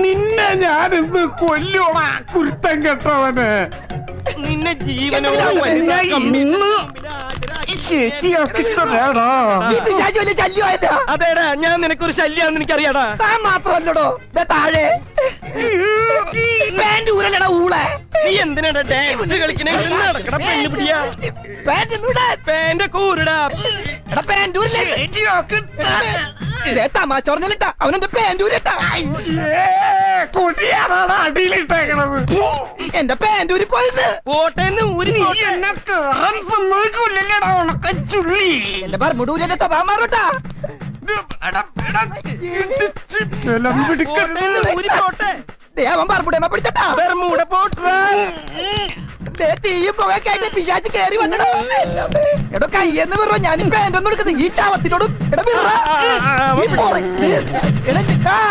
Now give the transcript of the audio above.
നിന്നെ ഞാനിന്ന് കൊല്ലോടാ കുരുത്തം കെട്ടവന്. നിന്നെ ജീവനോട് അതേടാ, ഞാൻ നിനക്കൊരു ശല്യാന്ന് എനിക്കറിയാടാ. താൻ മാത്രമല്ലടോ താഴെ പാന്റ് ഊരല്ലടാ ഊളെ. നീ എന്തിനാടാ ഡാൻസ് കളിക്കണേ? നടക്കട പെണ്ണു പിടിയാ. പാന്റ് കൂരടാ. പാന്റ് ഊരില്ലേ? തമാശ പറഞ്ഞിട്ടാ അവനെന്റെ പാന്റ് ഊരിട്ടാ. കൊടിയാണാണ് അടിയിലിട്ടേക്കണത്. എന്റെ പാന്റ് ഊരി പോയത്. പോട്ടേന്ന് ഊരി എന്നെ കേറാൻ സമ്മതിക്കൂല്ലല്ലേടാ ഉണക്കച്ചുള്ളി. എന്റെ ബർമുടൂരിന്റെ സ്വഭാവം മാറോട്ടാ. അവൻ ബർമുടേമ പിടിച്ചട്ടാ. ബർമൂട പോട്ടാ. തീയും പുകയൊക്കെ പിശാച് കേറി വന്നടോ. എടോ കയ്യെന്ന് പറഞ്ഞോ ഞാൻ പാന്റ് ഒന്നും എടുക്കുന്നത് ഈ ചാവത്തിനോടും.